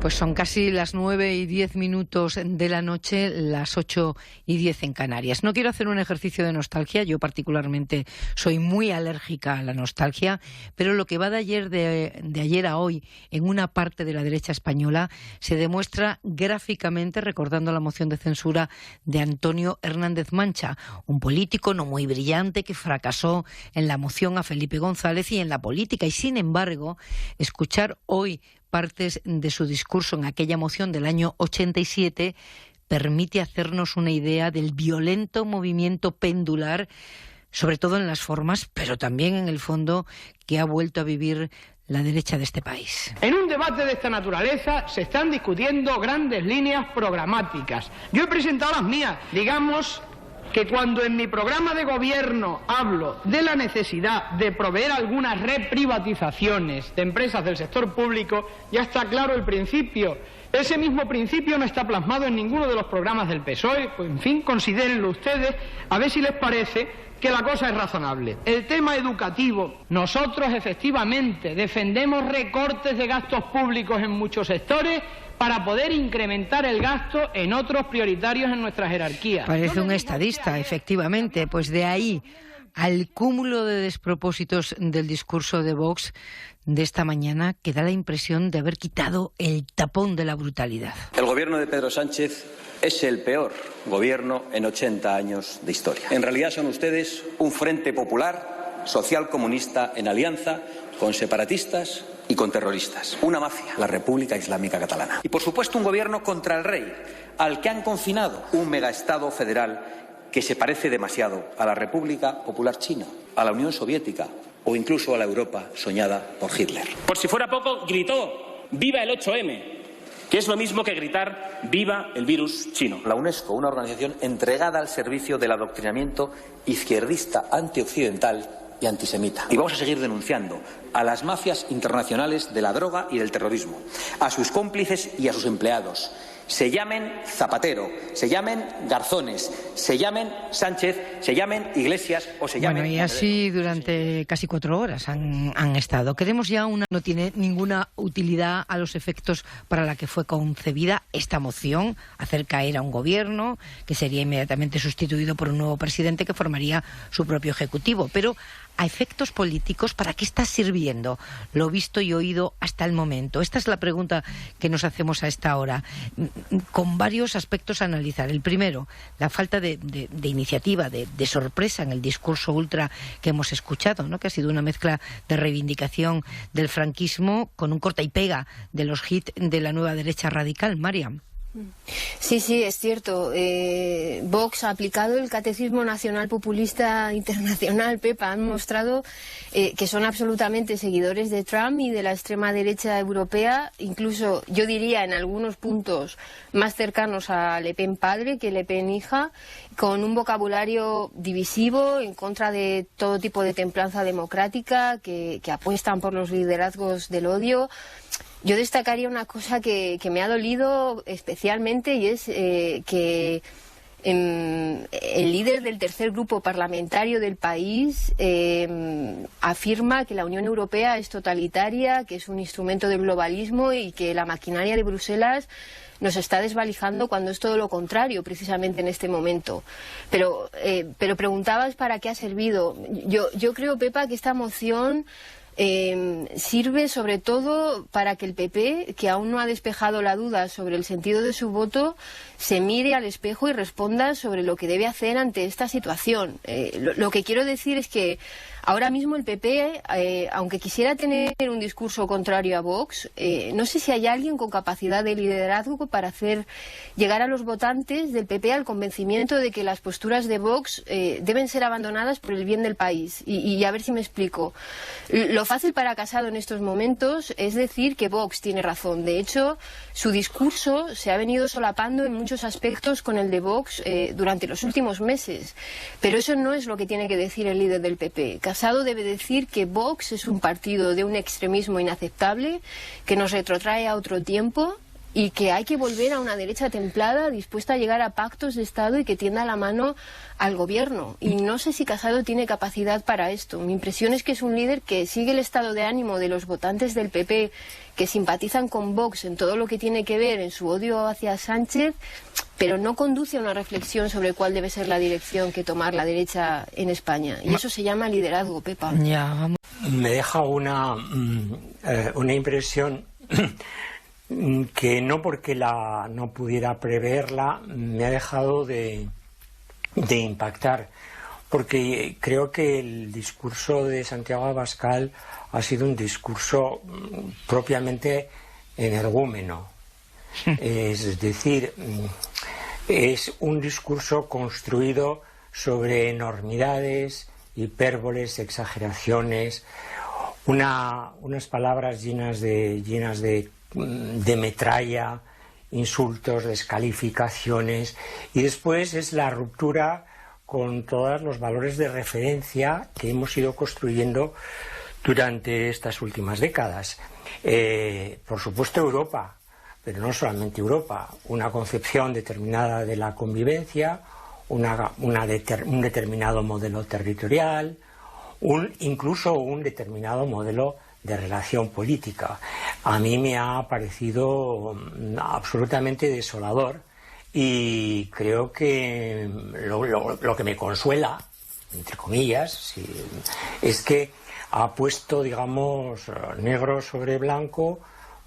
Pues son casi las 9:10 de la noche, las 8:10 en Canarias. No quiero hacer un ejercicio de nostalgia, yo particularmente soy muy alérgica a la nostalgia, pero lo que va de ayer a hoy en una parte de la derecha española se demuestra gráficamente recordando la moción de censura de Antonio Hernández Mancha, un político no muy brillante que fracasó en la moción a Felipe González y en la política. Y sin embargo, escuchar hoy partes de su discurso en aquella moción del año 87 permite hacernos una idea del violento movimiento pendular, sobre todo en las formas, pero también en el fondo, que ha vuelto a vivir la derecha de este país. En un debate de esta naturaleza se están discutiendo grandes líneas programáticas. Yo he presentado las mías. Digamos que cuando en mi programa de gobierno hablo de la necesidad de proveer algunas reprivatizaciones de empresas del sector público, ya está claro el principio. Ese mismo principio no está plasmado en ninguno de los programas del PSOE. Pues, en fin, considérenlo ustedes, a ver si les parece que la cosa es razonable. El tema educativo. Nosotros efectivamente defendemos recortes de gastos públicos en muchos sectores para poder incrementar el gasto en otros prioritarios en nuestra jerarquía. Parece un estadista, efectivamente. Pues de ahí al cúmulo de despropósitos del discurso de Vox de esta mañana, que da la impresión de haber quitado el tapón de la brutalidad. El gobierno de Pedro Sánchez es el peor gobierno en 80 años de historia. En realidad son ustedes un frente popular, social comunista en alianza con separatistas y con terroristas. Una mafia, la República Islámica Catalana. Y por supuesto un gobierno contra el rey, al que han confinado un megaestado federal que se parece demasiado a la República Popular China, a la Unión Soviética o incluso a la Europa soñada por Hitler. Por si fuera poco, gritó ¡viva el 8M! Que es lo mismo que gritar ¡viva el virus chino! La UNESCO, una organización entregada al servicio del adoctrinamiento izquierdista, antioccidental y antisemita. Y vamos a seguir denunciando a las mafias internacionales de la droga y del terrorismo, a sus cómplices y a sus empleados. Se llamen Zapatero, se llamen Garzones, se llamen Sánchez, se llamen Iglesias o se llamen... Bueno, y así durante casi 4 horas han estado. Queremos ya no tiene ninguna utilidad a los efectos para la que fue concebida esta moción, hacer caer a un gobierno que sería inmediatamente sustituido por un nuevo presidente que formaría su propio ejecutivo. Pero a efectos políticos, ¿para qué está sirviendo lo visto y oído hasta el momento? Esta es la pregunta que nos hacemos a esta hora, con varios aspectos a analizar. El primero, la falta de iniciativa, de sorpresa en el discurso ultra que hemos escuchado, ¿no? Que ha sido una mezcla de reivindicación del franquismo con un corta y pega de los hits de la nueva derecha radical. Mariam. Sí, es cierto. Vox ha aplicado el Catecismo Nacional Populista Internacional, Pepa. Han mostrado que son absolutamente seguidores de Trump y de la extrema derecha europea, incluso yo diría en algunos puntos más cercanos a Le Pen padre que Le Pen hija, con un vocabulario divisivo en contra de todo tipo de templanza democrática, que apuestan por los liderazgos del odio. Yo destacaría una cosa que me ha dolido especialmente, y es que el líder del tercer grupo parlamentario del país afirma que la Unión Europea es totalitaria, que es un instrumento del globalismo y que la maquinaria de Bruselas nos está desvalijando, cuando es todo lo contrario precisamente en este momento. Pero preguntabas para qué ha servido. Yo creo, Pepa, que esta moción sirve sobre todo para que el PP, que aún no ha despejado la duda sobre el sentido de su voto, se mire al espejo y responda sobre lo que debe hacer ante esta situación. Lo que quiero decir es que ahora mismo el PP, aunque quisiera tener un discurso contrario a Vox, no sé si hay alguien con capacidad de liderazgo para hacer llegar a los votantes del PP al convencimiento de que las posturas de Vox deben ser abandonadas por el bien del país. Y a ver si me explico. Lo fácil para Casado en estos momentos es decir que Vox tiene razón. De hecho, su discurso se ha venido solapando en muchos aspectos con el de Vox durante los últimos meses. Pero eso no es lo que tiene que decir el líder del PP. Casado debe decir que Vox es un partido de un extremismo inaceptable, que nos retrotrae a otro tiempo, y que hay que volver a una derecha templada, dispuesta a llegar a pactos de Estado y que tienda la mano al gobierno. Y no sé si Casado tiene capacidad para esto. Mi impresión es que es un líder que sigue el estado de ánimo de los votantes del PP, que simpatizan con Vox en todo lo que tiene que ver en su odio hacia Sánchez, pero no conduce a una reflexión sobre cuál debe ser la dirección que tomar la derecha en España. Y eso se llama liderazgo, Pepa. Ya, vamos. Me deja una impresión que no porque no pudiera preverla me ha dejado de impactar, porque creo que el discurso de Santiago Abascal ha sido un discurso propiamente energúmeno. Es decir, es un discurso construido sobre enormidades, hipérboles, exageraciones, unas palabras llenas de metralla, insultos, descalificaciones, y después es la ruptura con todos los valores de referencia que hemos ido construyendo durante estas últimas décadas. Por supuesto Europa, pero no solamente Europa, una concepción determinada de la convivencia, un determinado modelo territorial, incluso un determinado modelo de relación política. A mí me ha parecido absolutamente desolador, y creo que lo que me consuela, entre comillas, es que ha puesto, digamos, negro sobre blanco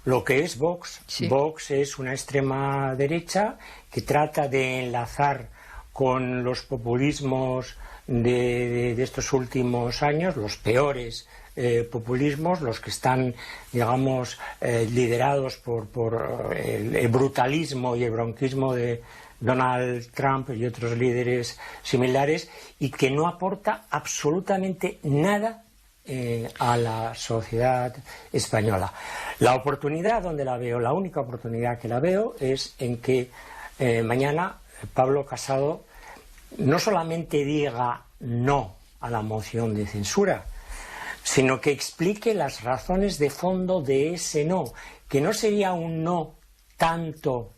lo que es Vox. Sí. Vox es una extrema derecha que trata de enlazar con los populismos de estos últimos años, los peores populismos, los que están, digamos, liderados por el brutalismo y el bronquismo de Donald Trump y otros líderes similares, y que no aporta absolutamente nada a la sociedad española. La oportunidad donde la veo, la única oportunidad que la veo, es en que mañana Pablo Casado no solamente diga no a la moción de censura, sino que explique las razones de fondo de ese no, que no sería un no tanto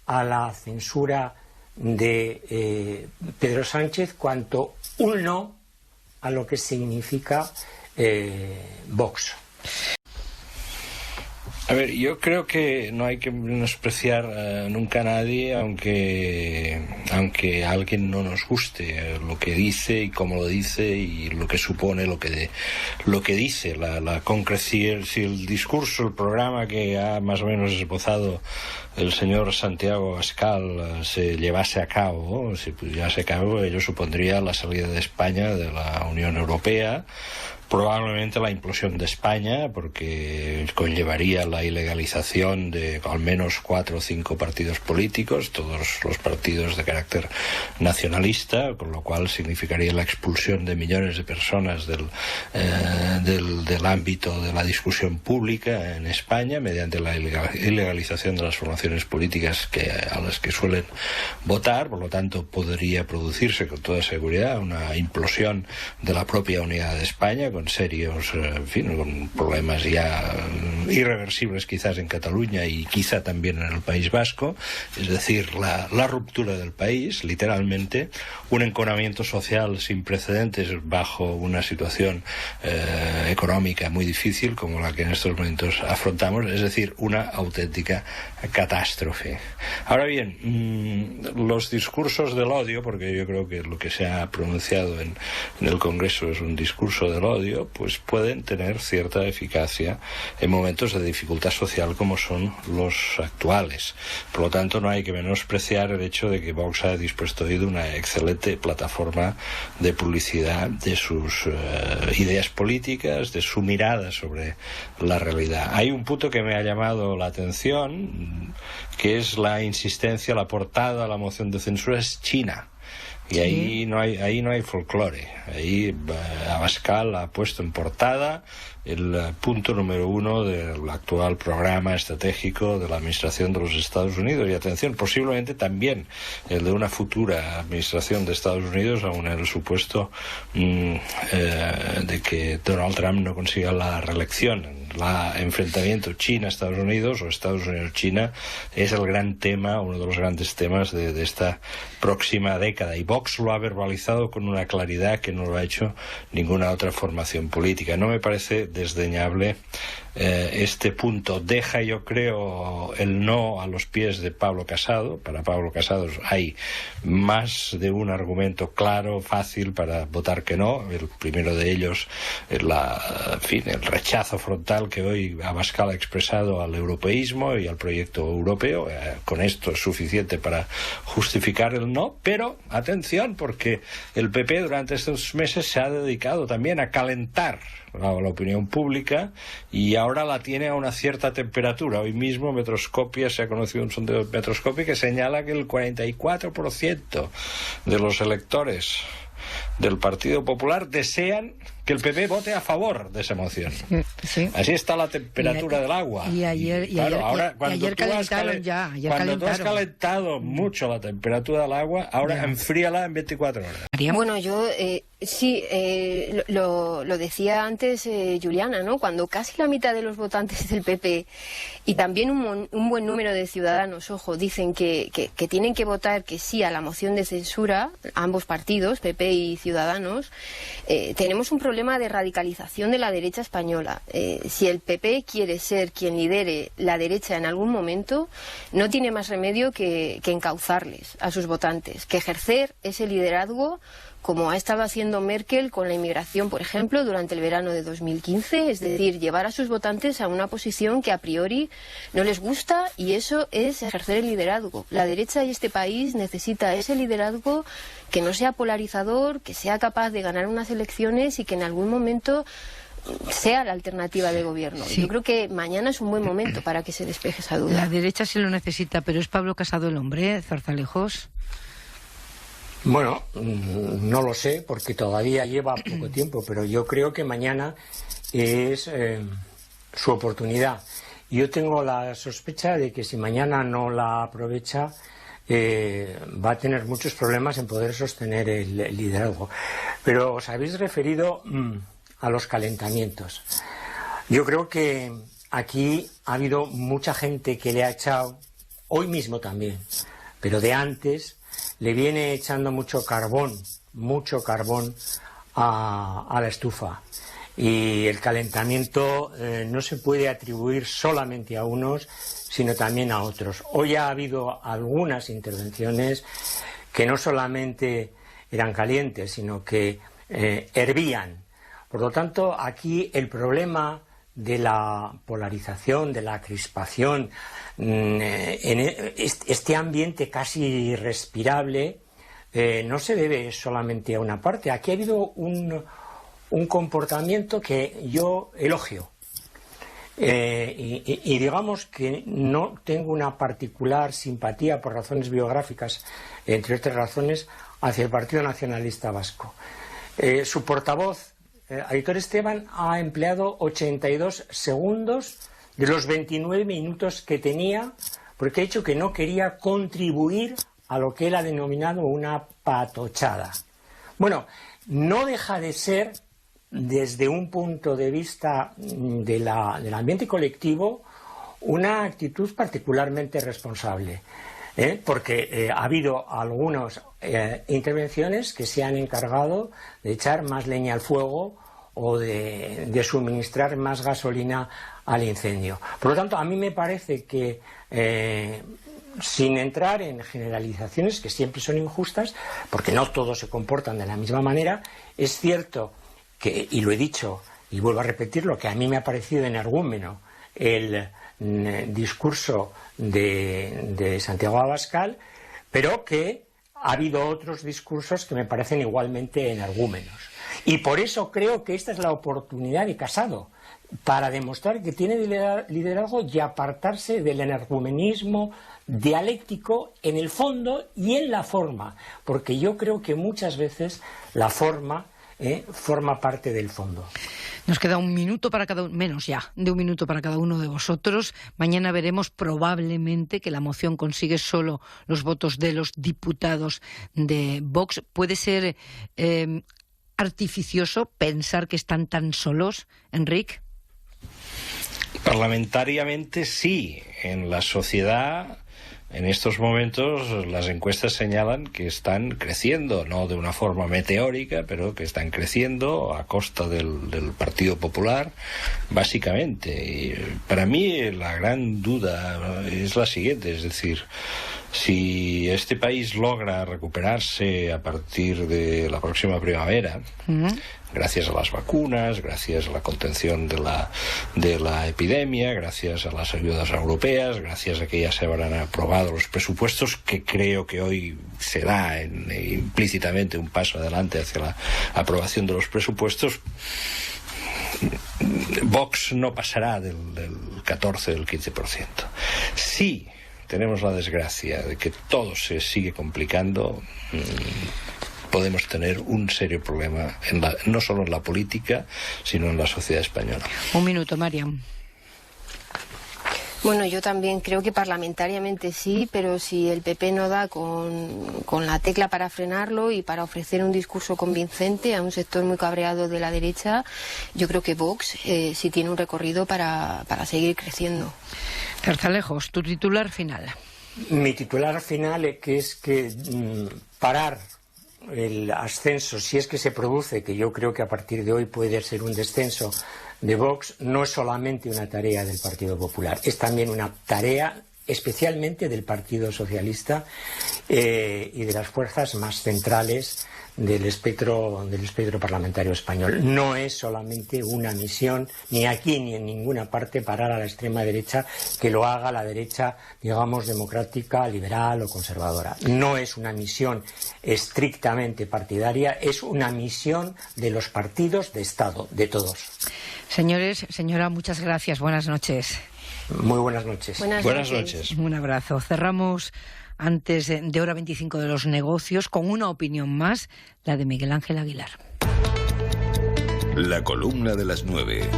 a la censura de Pedro Sánchez cuanto un no a lo que significa Vox. A ver, yo creo que no hay que menospreciar nunca a nadie, aunque a alguien no nos guste lo que dice y cómo lo dice y lo que supone lo que dice. La concreción, si el discurso, el programa que ha más o menos esbozado el señor Santiago Abascal se llevase a cabo, si pudiese a cabo, ello supondría la salida de España de la Unión Europea, probablemente la implosión de España, porque conllevaría la ilegalización de al menos 4 o 5 partidos políticos, todos los partidos de carácter nacionalista, con lo cual significaría la expulsión de millones de personas del ámbito de la discusión pública en España, mediante la ilegalización de las formaciones políticas a las que suelen votar. Por lo tanto, podría producirse con toda seguridad una implosión de la propia unidad de España, con serios, con problemas ya irreversibles quizás en Cataluña y quizá también en el País Vasco, es decir, la ruptura del país, literalmente, un enconamiento social sin precedentes bajo una situación económica muy difícil como la que en estos momentos afrontamos, es decir, una auténtica catástrofe. Ahora bien, los discursos del odio, porque yo creo que lo que se ha pronunciado en el Congreso es un discurso del odio, pues pueden tener cierta eficacia en momentos de dificultad social como son los actuales. Por lo tanto, no hay que menospreciar el hecho de que Vox ha dispuesto hoy de una excelente plataforma de publicidad de sus ideas políticas, de su mirada sobre la realidad. Hay un punto que me ha llamado la atención, que es la insistencia, la portada, la moción de censura es China. Y ahí no hay folclore. Ahí Abascal ha puesto en portada el punto número 1 del actual programa estratégico de la Administración de los Estados Unidos. Y atención, posiblemente también el de una futura Administración de Estados Unidos, aun en el supuesto de que Donald Trump no consiga la reelección. El enfrentamiento China-Estados Unidos o Estados Unidos-China es el gran tema, uno de los grandes temas de esta próxima década. Y Vox lo ha verbalizado con una claridad que no lo ha hecho ninguna otra formación política. No me parece desdeñable este punto. Deja, yo creo, el no a los pies de Pablo Casado. Para Pablo Casado hay más de un argumento claro, fácil para votar que no. El primero de ellos es el rechazo frontal que hoy Abascal ha expresado al europeísmo y al proyecto europeo. Con esto es suficiente para justificar el no, pero atención, porque el PP durante estos meses se ha dedicado también a calentar la opinión pública y ahora la tiene a una cierta temperatura. Hoy mismo Metroscopia, se ha conocido un sondeo de Metroscopia que señala que el 44% de los electores del Partido Popular desean que el PP vote a favor de esa moción. Sí. Así está la temperatura del agua. Y ayer calentaron ya. Cuando tú has calentado mucho la temperatura del agua, ahora enfríala en 24 horas. Bueno, yo lo decía antes Juliana, ¿no? Cuando casi la mitad de los votantes del PP y también un buen número de ciudadanos, ojo, dicen que tienen que votar que sí a la moción de censura, ambos partidos, PP y Ciudadanos, tenemos un problema de radicalización de la derecha española. Si el PP quiere ser quien lidere la derecha en algún momento, no tiene más remedio que encauzarles a sus votantes, que ejercer ese liderazgo como ha estado haciendo Merkel con la inmigración, por ejemplo, durante el verano de 2015, es decir, llevar a sus votantes a una posición que a priori no les gusta, y eso es ejercer el liderazgo. La derecha y este país necesita ese liderazgo que no sea polarizador, que sea capaz de ganar unas elecciones y que en algún momento sea la alternativa de gobierno. Sí. Yo creo que mañana es un buen momento para que se despeje esa duda. La derecha sí lo necesita, pero ¿es Pablo Casado el hombre, Zarzalejos? Bueno, no lo sé, porque todavía lleva poco tiempo, pero yo creo que mañana es su oportunidad. Yo tengo la sospecha de que si mañana no la aprovecha, va a tener muchos problemas en poder sostener el liderazgo. Pero os habéis referido a los calentamientos. Yo creo que aquí ha habido mucha gente que le ha echado, hoy mismo también, pero de antes, le viene echando mucho carbón a la estufa. Y el calentamiento no se puede atribuir solamente a unos, sino también a otros. Hoy ha habido algunas intervenciones que no solamente eran calientes, sino que hervían. Por lo tanto, aquí el problema de la polarización, de la crispación, en este ambiente casi irrespirable, no se debe solamente a una parte. Aquí ha habido un comportamiento que yo elogio. Y digamos que no tengo una particular simpatía por razones biográficas, entre otras razones, hacia el Partido Nacionalista Vasco. Su portavoz, Aitor Esteban, ha empleado 82 segundos de los 29 minutos que tenía, porque ha dicho que no quería contribuir a lo que él ha denominado una patochada. Bueno, no deja de ser, desde un punto de vista del ambiente colectivo, una actitud particularmente responsable, porque ha habido algunas intervenciones que se han encargado de echar más leña al fuego o de suministrar más gasolina al incendio. Por lo tanto, a mí me parece que, sin entrar en generalizaciones que siempre son injustas, porque no todos se comportan de la misma manera, es cierto que, y lo he dicho y vuelvo a repetirlo, que a mí me ha parecido energúmeno el discurso de Santiago Abascal, pero que ha habido otros discursos que me parecen igualmente energúmenos. Y por eso creo que esta es la oportunidad de Casado, para demostrar que tiene liderazgo y apartarse del energumenismo dialéctico en el fondo y en la forma, porque yo creo que muchas veces la forma forma parte del fondo. Nos queda un minuto para cada uno, menos ya, de un minuto para cada uno de vosotros. Mañana veremos probablemente que la moción consigue solo los votos de los diputados de Vox. ¿Puede ser artificioso pensar que están tan solos, Enrique? Parlamentariamente sí, en la sociedad. En estos momentos las encuestas señalan que están creciendo, no de una forma meteórica, pero que están creciendo a costa del Partido Popular, básicamente. Y para mí la gran duda es la siguiente, es decir, si este país logra recuperarse a partir de la próxima primavera, gracias a las vacunas, gracias a la contención de la epidemia, gracias a las ayudas europeas, gracias a que ya se habrán aprobado los presupuestos, que creo que hoy se da implícitamente un paso adelante hacia la aprobación de los presupuestos, Vox no pasará del 14 o del 15%. Sí tenemos la desgracia de que todo se sigue complicando, podemos tener un serio problema no solo en la política, sino en la sociedad española. Un minuto, Mariam. Bueno, yo también creo que parlamentariamente sí, pero si el PP no da con la tecla para frenarlo y para ofrecer un discurso convincente a un sector muy cabreado de la derecha, yo creo que Vox sí tiene un recorrido para seguir creciendo. Zarzalejos, tu titular final. Mi titular final es que parar el ascenso, si es que se produce, que yo creo que a partir de hoy puede ser un descenso de Vox, no es solamente una tarea del Partido Popular, es también una tarea especialmente del Partido Socialista y de las fuerzas más centrales del espectro parlamentario español. No es solamente una misión, ni aquí ni en ninguna parte, parar a la extrema derecha, que lo haga la derecha, digamos, democrática, liberal o conservadora. No es una misión estrictamente partidaria, es una misión de los partidos de Estado, de todos. Señores, señora, muchas gracias. Buenas noches. Muy buenas noches. Buenas noches. Un abrazo. Cerramos antes de hora 25 de los negocios con una opinión más, la de Miguel Ángel Aguilar. La columna de las 9.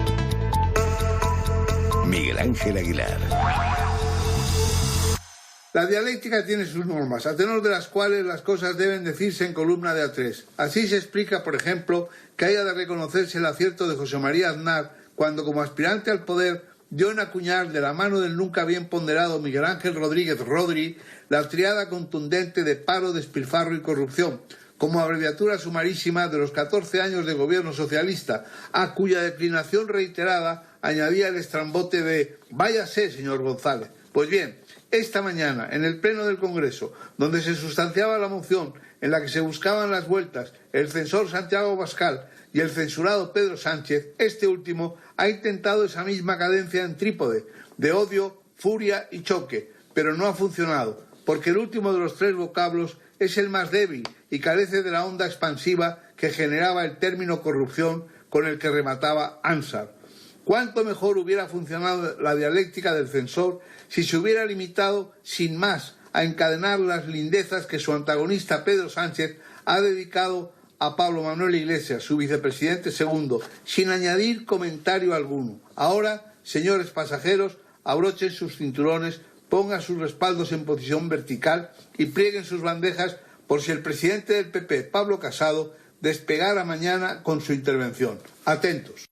Miguel Ángel Aguilar. La dialéctica tiene sus normas, a tenor de las cuales las cosas deben decirse en columna de A3. Así se explica, por ejemplo, que haya de reconocerse el acierto de José María Aznar cuando, como aspirante al poder, dio en acuñar de la mano del nunca bien ponderado Miguel Ángel Rodríguez Rodri la triada contundente de paro, despilfarro y corrupción, como abreviatura sumarísima de los 14 años de gobierno socialista, a cuya declinación reiterada añadía el estrambote de «váyase, señor González». Pues bien, esta mañana, en el Pleno del Congreso, donde se sustanciaba la moción en la que se buscaban las vueltas el censor Santiago Abascal y el censurado Pedro Sánchez, este último ha intentado esa misma cadencia en trípode, de odio, furia y choque, pero no ha funcionado, porque el último de los tres vocablos es el más débil y carece de la onda expansiva que generaba el término corrupción con el que remataba Ansar. ¿Cuánto mejor hubiera funcionado la dialéctica del censor si se hubiera limitado, sin más, a encadenar las lindezas que su antagonista Pedro Sánchez ha dedicado a Pablo Manuel Iglesias, su vicepresidente segundo, sin añadir comentario alguno? Ahora, señores pasajeros, abrochen sus cinturones, pongan sus respaldos en posición vertical y plieguen sus bandejas por si el presidente del PP, Pablo Casado, despegara mañana con su intervención. Atentos.